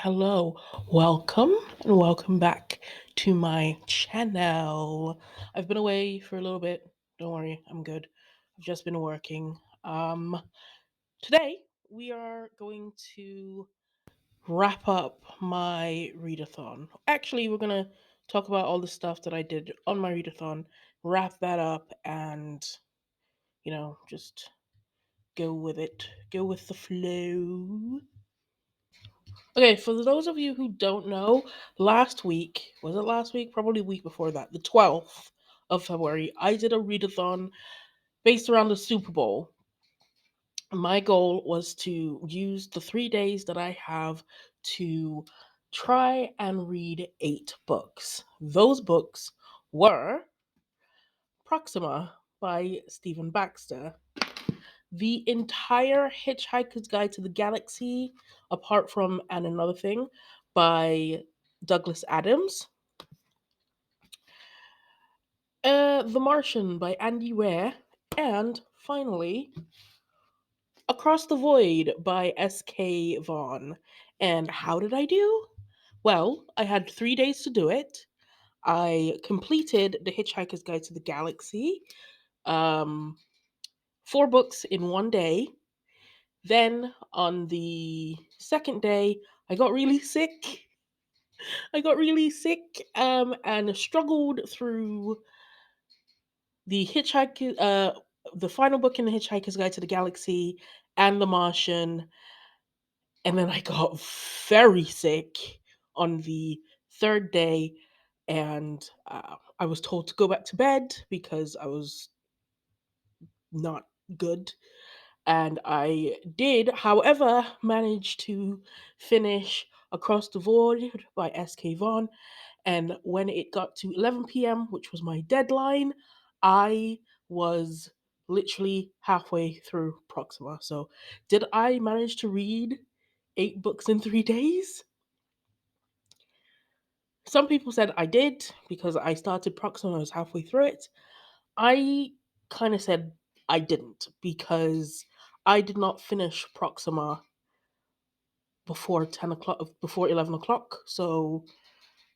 hello. Welcome and welcome back to my channel. I've been away for a little bit. Don't worry, I'm good. I've just been working. Today we are going to wrap up my readathon. Actually, we're going to talk about all the stuff that I did on my readathon, wrap that up and, just go with it. Go with the flow. Okay, for those of you who don't know, last week, was it last week? Probably the week before that, the 12th of February, I did a readathon based around the Super Bowl. My goal was to use the 3 days that I have to try and read 8 books. Those books were Proxima by Stephen Baxter, the entire Hitchhiker's Guide to the Galaxy, apart from And Another Thing, by Douglas Adams. The Martian by Andy Weir. And finally, Across the Void by S.K. Vaughn. And how did I do? Well, I had 3 days to do it. I completed The Hitchhiker's Guide to the Galaxy, um, 4 books in one day. Then on the second day, I got really sick. And struggled through the the final book in the Hitchhiker's Guide to the Galaxy and The Martian, and then I got very sick on the third day, and I was told to go back to bed because I was not good. And I did, however, manage to finish Across the Void by S.K. Vaughn. And when it got to 11 p.m., which was my deadline, I was literally halfway through Proxima. So, did I manage to read 8 books in 3 days? Some people said I did because I started Proxima, I was halfway through it. I kind of said I didn't because I did not finish Proxima before 10 o'clock, before 11 o'clock. So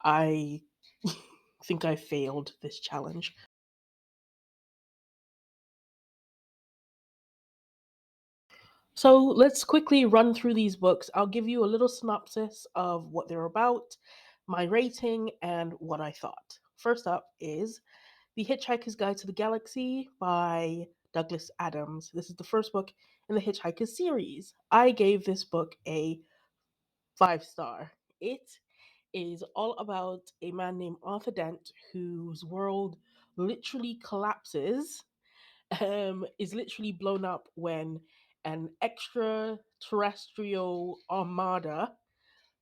I think I failed this challenge. So let's quickly run through these books. I'll give you a little synopsis of what they're about, my rating, and what I thought. First up is The Hitchhiker's Guide to the Galaxy by Douglas Adams. This is the first book in the Hitchhikers series. I gave this book a 5 star. It is all about a man named Arthur Dent whose world literally collapses, is literally blown up when an extraterrestrial armada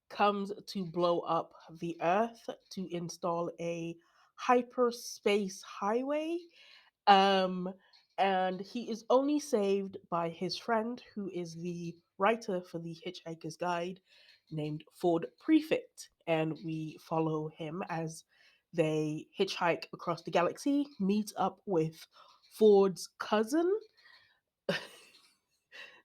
comes to blow up the Earth to install a hyperspace highway. Um, and he is only saved by his friend, who is the writer for the Hitchhiker's Guide, named Ford Prefect. And we follow him as they hitchhike across the galaxy, meet up with Ford's cousin,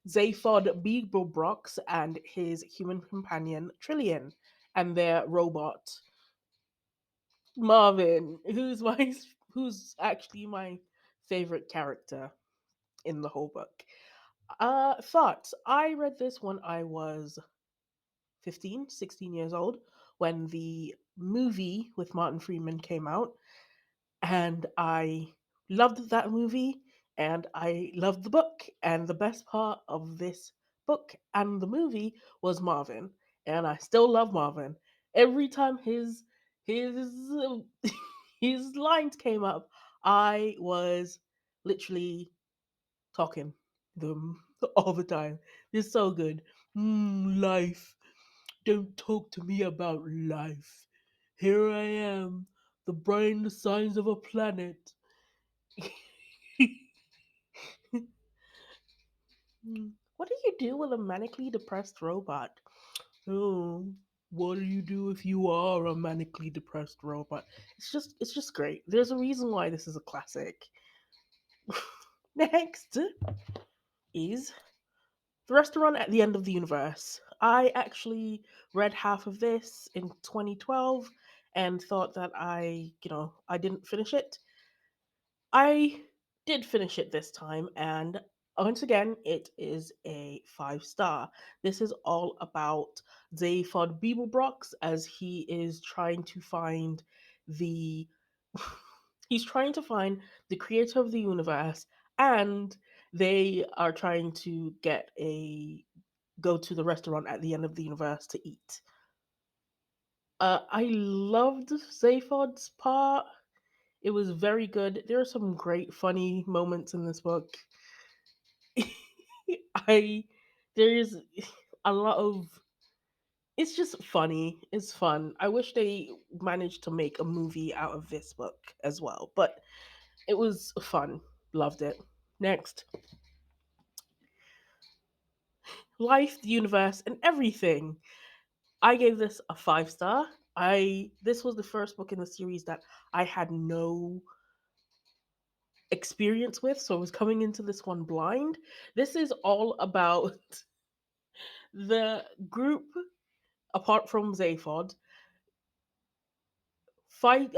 Zaphod Beeblebrox, and his human companion, Trillian, and their robot, Marvin, who's actually my favorite character in the whole book. Thoughts. I read this when I was 15, 16 years old, when the movie with Martin Freeman came out, and I loved that movie, and I loved the book. And the best part of this book and the movie was Marvin, and I still love Marvin. Every time his his lines came up, I was literally talking them all the time. They're so good. Life. Don't talk to me about life. Here I am, the brain the signs of a planet. What do you do with a manically depressed robot? Oh, what do you do if you are a manically depressed robot? It's just great. There's a reason why this is a classic. Next is The Restaurant at the End of the Universe. I actually read half of this in 2012 and thought that I didn't finish it. I did finish it this time, and once again, it is a 5 star. This is all about Zaphod Beeblebrox as he is trying to find the he's trying to find the creator of the universe, and they are trying to get a go to the restaurant at the end of the universe to eat. I loved Zaphod's part. It was very good. There are some great funny moments in this book. I there's a lot of it's just funny. It's fun. I wish they managed to make a movie out of this book as well, but it was fun. Loved it. Next, life, the universe, and everything. I gave this a 5 star. I This was the first book in the series that I had no experience with, so I was coming into this one blind. This is all about the group, apart from Zaphod, fight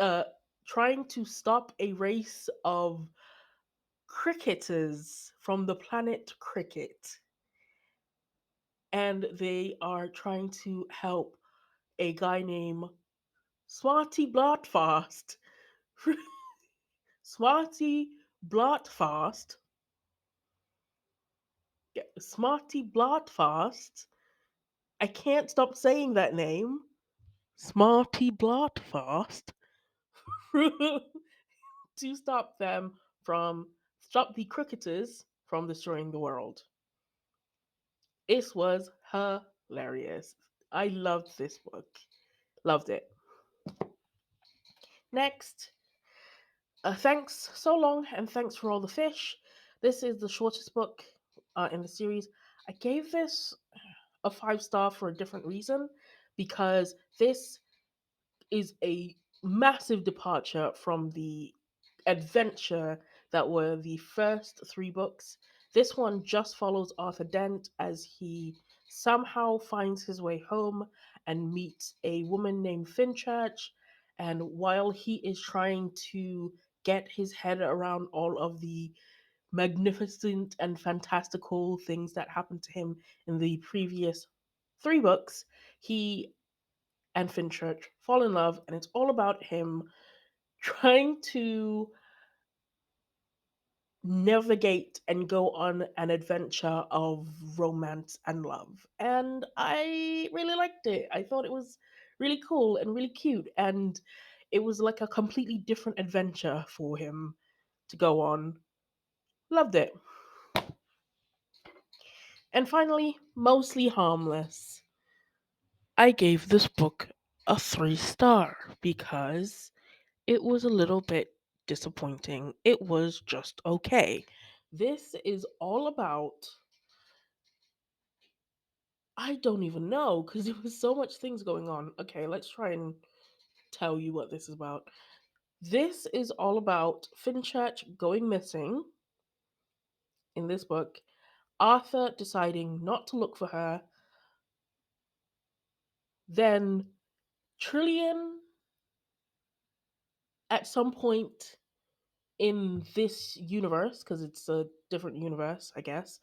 trying to stop a race of cricketers from the planet Cricket, and they are trying to help a guy named Smarty Blotfast. Smarty Blotfast. Yeah, Smarty Blotfast. I can't stop saying that name. Smarty Blotfast. To stop the cricketers from destroying the world. It was hilarious. I loved this book. Loved it. Next, thanks so long, and thanks for all the fish. This is the shortest book in the series. I gave this a 5 star for a different reason because this is a massive departure from the adventure that were the first 3 books. This one just follows Arthur Dent as he somehow finds his way home and meets a woman named Finchurch. And while he is trying to get his head around all of the magnificent and fantastical things that happened to him in the previous 3 books, he and Finchurch fall in love, and it's all about him trying to navigate and go on an adventure of romance and love. And I really liked it. I thought it was really cool and really cute, and it was like a completely different adventure for him to go on. Loved it. And finally, Mostly Harmless. I gave this book a 3 star because it was a little bit disappointing. It was just okay. This is all about, I don't even know because there was so much things going on. Okay, let's try and tell you what this is about. This is all about Finchurch going missing in this book, Arthur deciding not to look for her, then Trillian at some point in this universe, because it's a different universe, I guess,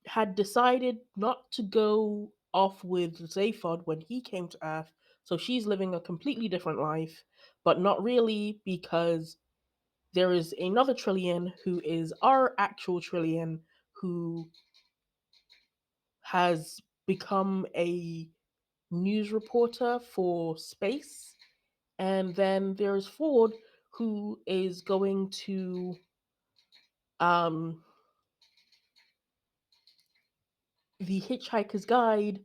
had decided not to go off with Zaphod when he came to Earth, so she's living a completely different life, but not really because there is another Trillian who is our actual Trillian who has become a news reporter for space. And then there's Ford who is going to um, the Hitchhiker's Guide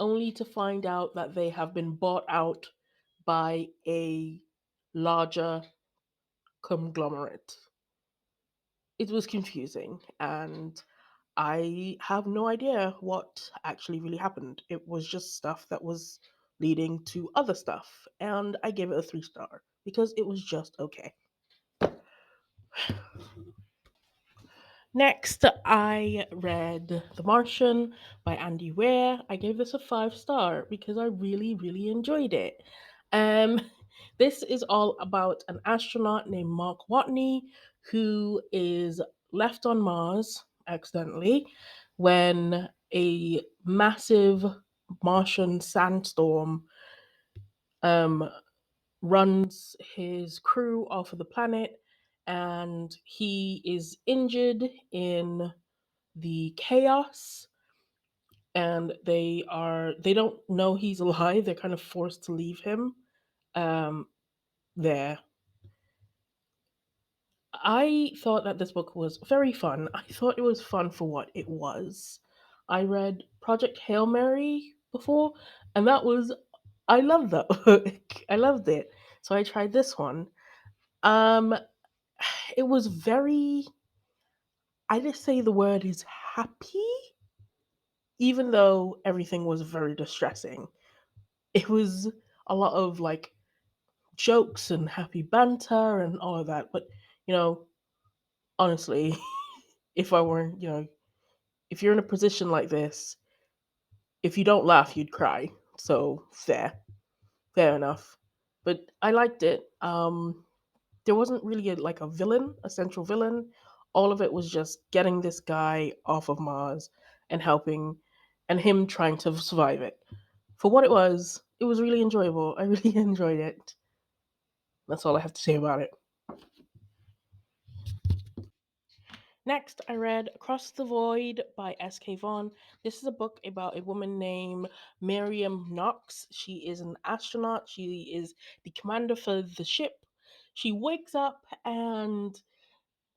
only to find out that they have been bought out by a larger conglomerate. It was confusing, and I have no idea what actually really happened. It was just stuff that was leading to other stuff, and I gave it a 3 star because it was just okay. Next, I read The Martian by Andy Weir. I gave this a 5 star because I really, really enjoyed it. Um, this is all about an astronaut named Mark Watney who is left on Mars accidentally when a massive Martian sandstorm um, runs his crew off of the planet, and he is injured in the chaos, and they don't know he's alive. They're kind of forced to leave him um there. I thought that this book was very fun. I thought it was fun for what it was. I read Project Hail Mary before, and that was I loved that book. I loved it. So I tried this one. um it was very, I just say the word is happy, even though everything was very distressing. It was a lot of like jokes and happy banter and all of that. But, you know, honestly, if I were, if you're in a position like this, if you don't laugh, you'd cry. So fair enough. But I liked it. There wasn't really like a villain, a central villain. All of it was just getting this guy off of Mars and helping, and him trying to survive it. For what it was really enjoyable. I really enjoyed it. That's all I have to say about it. Next, I read Across the Void by S.K. Vaughn. This is a book about a woman named Miriam Knox. She is an astronaut. She is the commander for the ship. She wakes up and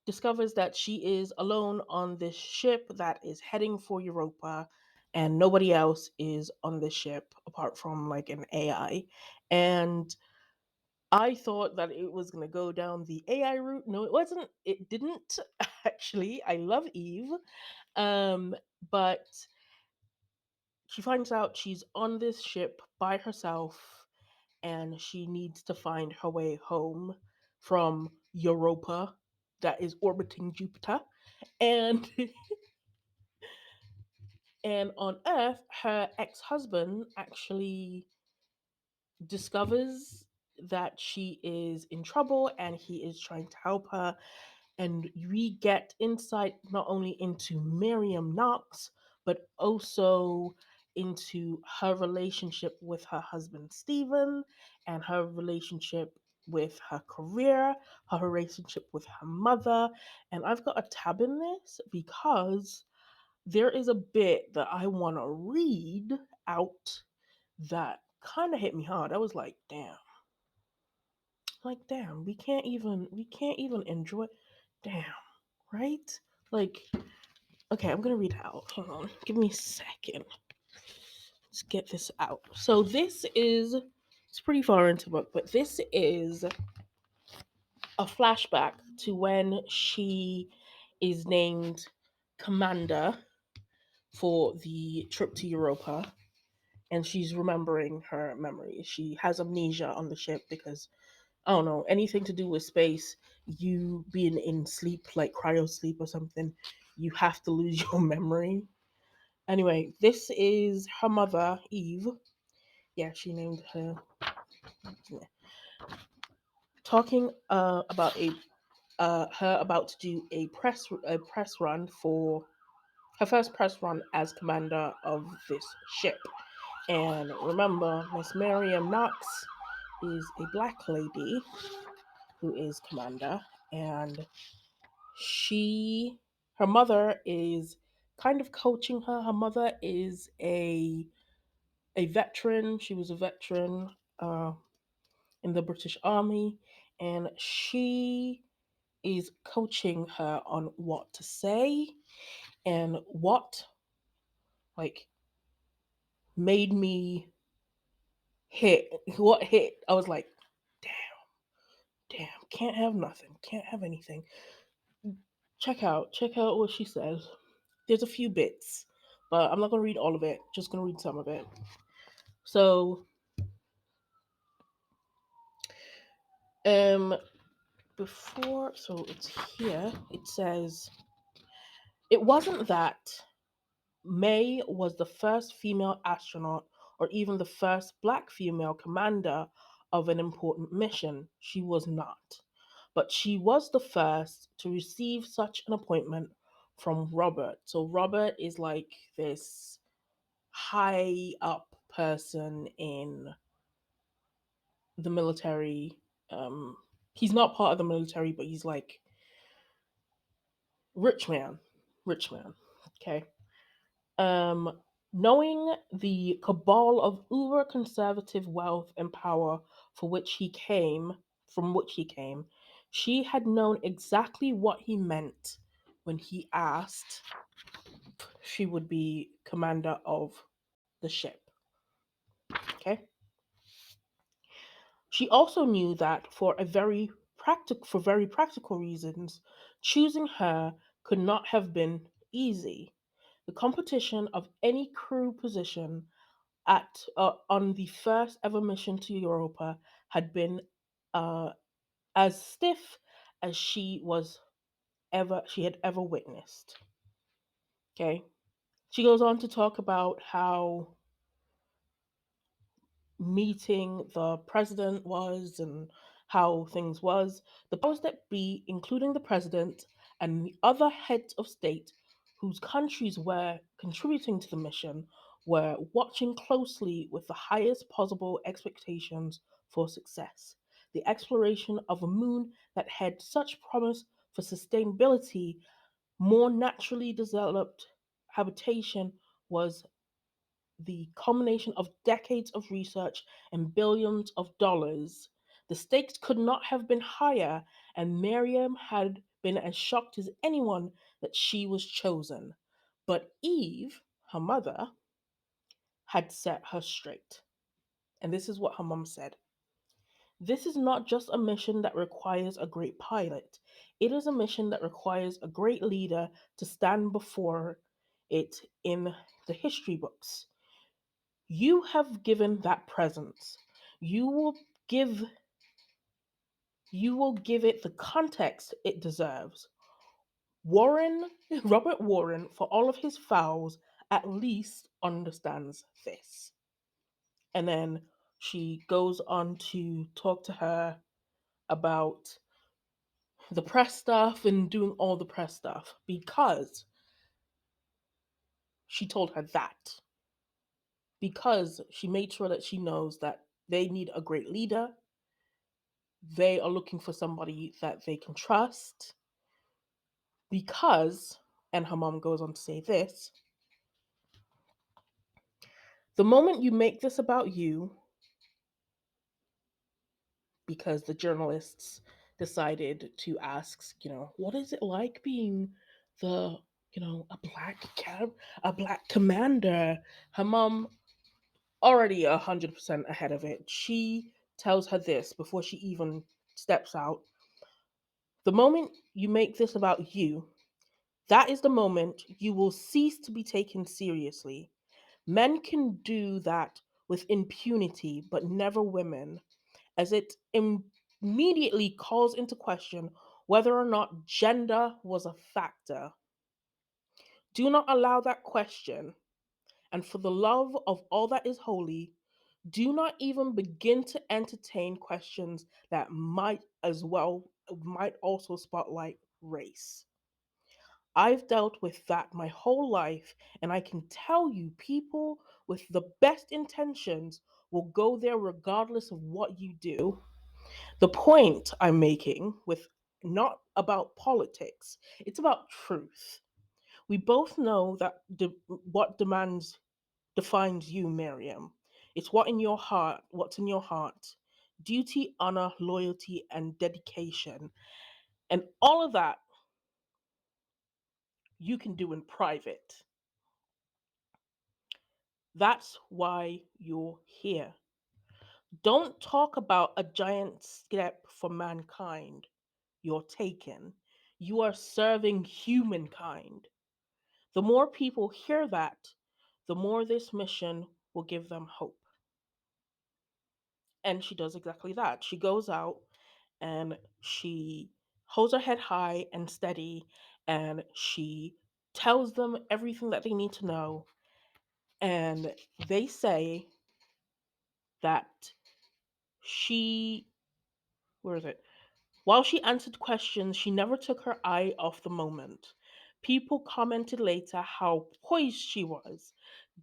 discovers that she is alone on this ship that is heading for Europa, and nobody else is on the ship apart from like an AI. And I thought that it was going to go down the AI route. No, it wasn't. It didn't actually. I love Eve. Um, but she finds out she's on this ship by herself and she needs to find her way home from Europa that is orbiting Jupiter. And and on Earth, her ex-husband actually discovers that she is in trouble and he is trying to help her. And we get insight not only into Miriam Knox, but also into her relationship with her husband Stephen, and her relationship with her career, her relationship with her mother. And I've got a tab in this because there is a bit that I want to read out that kind of hit me hard. I was like damn, we can't even enjoy, damn, right? Like, okay, I'm gonna read it out. Hang on, give me a second. Let's get this out. So this is, it's pretty far into the book, but this is a flashback to when she is named commander for the trip to Europa, and she's remembering her memories. She has amnesia on the ship because, I don't know, anything to do with space, you being in sleep, like cryo sleep or something, you have to lose your memory. Anyway, this is her mother, Eve. Yeah, she named her. Yeah. Talking about a her about to do a press run for her first press run as commander of this ship. And remember, Miss Miriam Knox is a black lady who is commander, and she her mother is kind of coaching her. Her mother is a veteran. She was a veteran in the British Army, and she is coaching her on what to say and what like made me hit what hit. I was like, damn, damn, can't have nothing, can't have anything. Check out what she says. There's a few bits, but I'm not gonna read all of it. Just gonna read some of it. So, um, before, so it's here. It says, It wasn't that May was the first female astronaut or even the first black female commander of an important mission. She was not. But she was the first to receive such an appointment from Robert. So Robert is like this high up person in the military. Um, he's not part of the military, but he's like rich man, rich man. Okay. Um, Knowing the cabal of uber conservative wealth and power for which he came, from which he came, she had known exactly what he meant when he asked she would be commander of the ship. Okay. She also knew that for very practical reasons, choosing her could not have been easy. The competition of any crew position at on the first ever mission to Europa had been uh, as stiff as she had ever witnessed. Okay, she goes on to talk about how meeting the president was and how things was. The powers that be, including the president and the other heads of state whose countries were contributing to the mission, were watching closely with the highest possible expectations for success. The exploration of a moon that had such promise for sustainability, more naturally developed habitation was the culmination of decades of research and billions of dollars. The stakes could not have been higher, and Miriam had been as shocked as anyone that she was chosen. But Eve, her mother, had set her straight. And this is what her mom said. This is not just a mission that requires a great pilot. It is a mission that requires a great leader to stand before it in the history books. You have given that presence. You will give you will give it the context it deserves. Warren, Robert Warren, for all of his fouls, at least understands this. And then she goes on to talk to her about the press stuff and doing all the press stuff because she told her that. Because she made sure that she knows that they need a great leader. They are looking for somebody that they can trust because, and her mom goes on to say this, the moment you make this about you, because the journalists decided to ask, what is it like being the, a black commander? Her mom already 100% ahead of it. She tells her this before she even steps out. The moment you make this about you, that is the moment you will cease to be taken seriously. Men can do that with impunity, but never women, as it immediately calls into question whether or not gender was a factor. Do not allow that question, and for the love of all that is holy, do not even begin to entertain questions that might also spotlight race. I've dealt with that my whole life, and I can tell you, people with the best intentions will go there regardless of what you do. The point I'm making with not about politics, it's about truth. We both know that what demands defines you, Miriam. It's what's in your heart. Duty, honor, loyalty, and dedication. And all of that you can do in private. That's why you're here. Don't talk about a giant step for mankind you're taking. You are serving humankind. The more people hear that, the more this mission will give them hope. And she does exactly that. She goes out and she holds her head high and steady and she tells them everything that they need to know, and they say that she, where is it? While she answered questions, she never took her eye off the moment. People commented later how poised she was,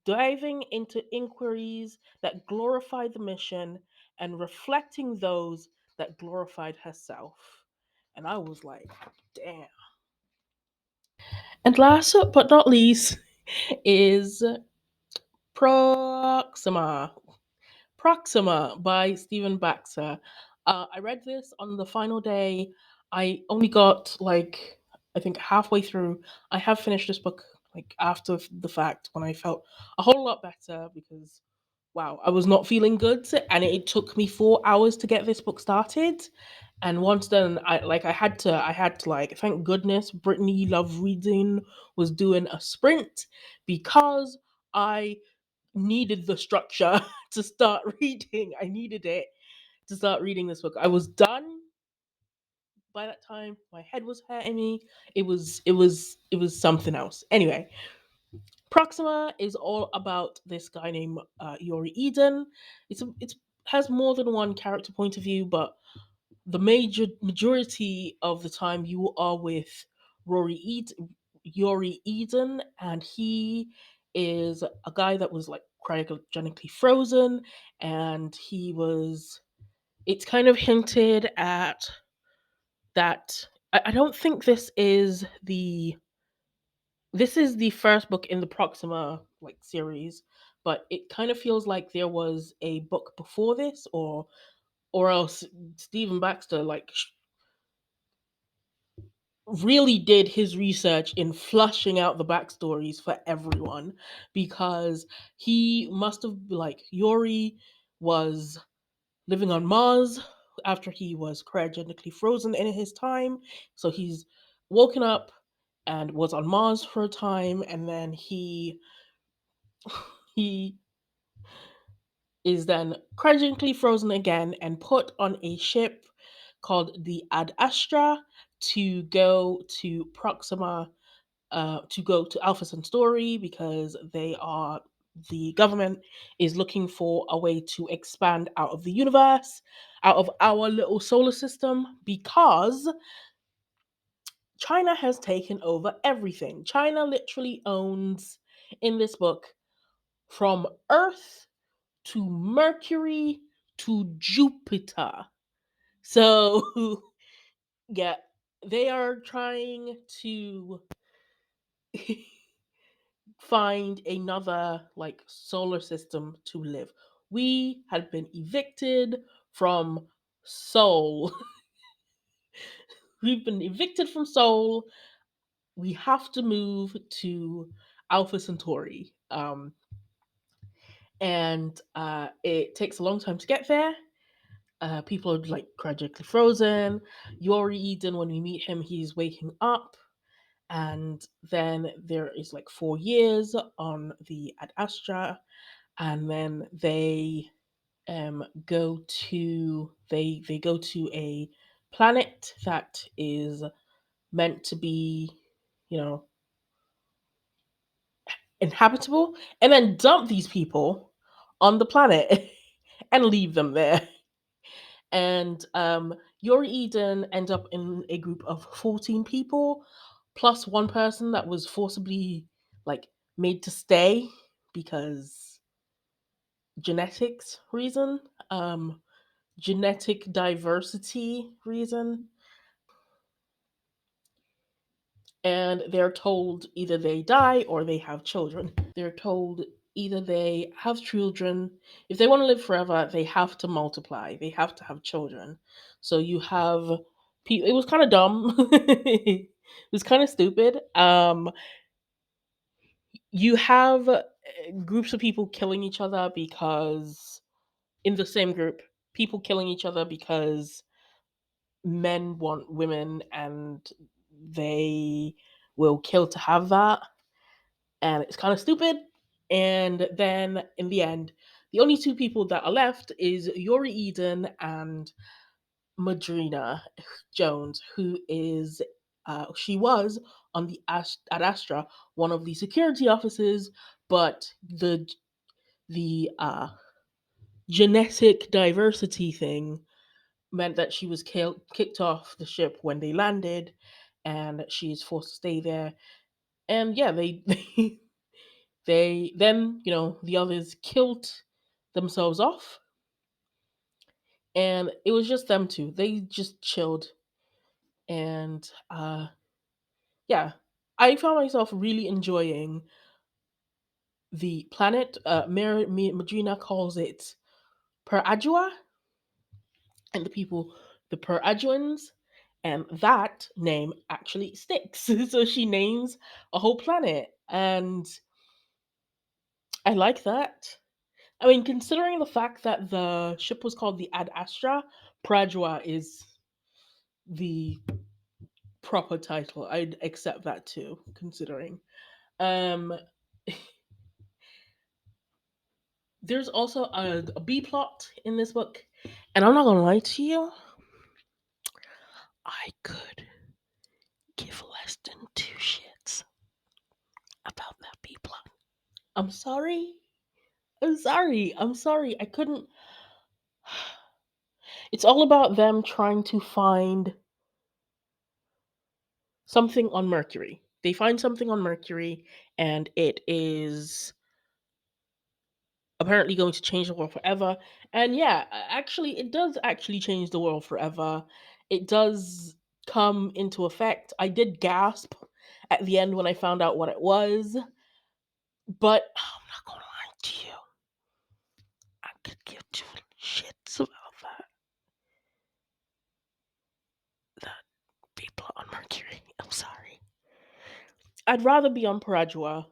diving into inquiries that glorified the mission and reflecting those that glorified herself. And I was like, damn. And last but not least is Proxima. Proxima by Stephen Baxter. I read this on the final day. I only got like, I think halfway through. I have finished this book like after the fact when I felt a whole lot better because wow, I was not feeling good, and it took me 4 hours to get this book started. And once done, I had to like, thank goodness Brittany Love Reading was doing a sprint because I needed the structure to start reading. I needed it to start reading this book. I was done by that time. My head was hurting me. It was something else. Anyway, Proxima is all about this guy named Yori Eden. It's has more than one character point of view, but the majority of the time you are with Yori Eden, and he is a guy that was like cryogenically frozen, and he was. It's kind of hinted at that. I don't think this is the first book in the Proxima like series, but it kind of feels like there was a book before this, or else Stephen Baxter like really did his research in flushing out the backstories for everyone, because he must have like Yori was living on Mars after he was cryogenically frozen in his time. So he's woken up and was on Mars for a time, and then he is then cryogenically frozen again and put on a ship called the Ad Astra to go to Proxima, to go to Alpha Centauri, because the government is looking for a way to expand out of the universe, out of our little solar system, because China has taken over everything. China literally owns, in this book, from Earth to Mercury to Jupiter. So, yeah, they are trying to find another like solar system to live. We had been evicted from Seoul. We've been evicted from Seoul. We have to move to Alpha Centauri. And it takes a long time to get there. People are like tragically frozen. Yori Eden, when we meet him, he's waking up. And then there is like 4 years on the Ad Astra, and then they go to a planet that is meant to be, you know, inhabitable, and then dump these people on the planet and leave them there. And Yori Eden end up in a group of 14 people, plus one person that was forcibly like made to stay because genetics reason, um, genetic diversity reason. And they're told either they die or they have children. They're told either they have children. If they want to live forever, they have to multiply. They have to have children. So you have people. It was kind of dumb. It was kind of stupid. You have groups of people killing each other because in the same group, people killing each other because men want women and they will kill to have that, and it's kind of stupid. And then in the end, the only two people that are left is Yori Eden and Madrina Jones, who is She was on at Astra one of the security officers, but the genetic diversity thing meant that she was kicked off the ship when they landed, and she is forced to stay there. And yeah, they then the others killed themselves off, and it was just them two. They just chilled, and yeah, I found myself really enjoying the planet. Madrina calls it Per Adua, and the people, the Per Aduans, and that name actually sticks. So she names a whole planet, and I like that. I mean, considering the fact that the ship was called the Ad Astra, Pradua is the proper title. I'd accept that too, considering. Um, there's also a B plot in this book, and I'm not gonna lie to you, I could give less than two shits about that B plot. I'm sorry. I'm sorry. I'm sorry. I couldn't. It's all about them trying to find something on Mercury. They find something on Mercury, and it is apparently going to change the world forever. And yeah, actually, it does actually change the world forever. It does come into effect. I did gasp at the end when I found out what it was, but I'm not gonna lie to you. I could give two shits about that people on Mercury. I'm sorry. I'd rather be on Parajua.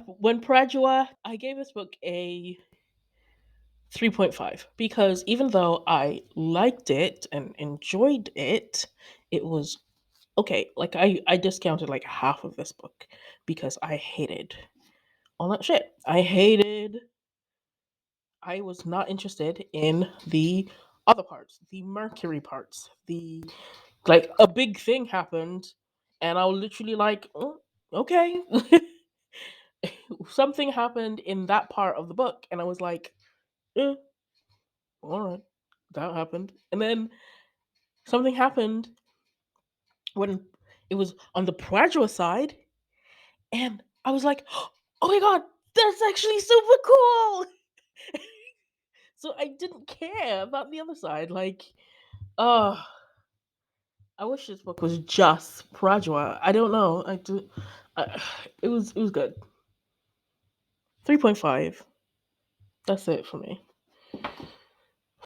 When Parajua, I gave this book a 3.5 because even though I liked it and enjoyed it, it was okay. Like I discounted like half of this book because I hated all that shit. I was not interested in the other parts, the Mercury parts. The like a big thing happened, and I was literally like, "Oh, okay." Something happened in that part of the book, and I was like, eh, all right, that happened. And then something happened when it was on the Pradua side, and I was like, oh my god, that's actually super cool. So I didn't care about the other side. Like, uh I wish this book was just Pradua. I don't know. It was good. 3.5. That's it for me.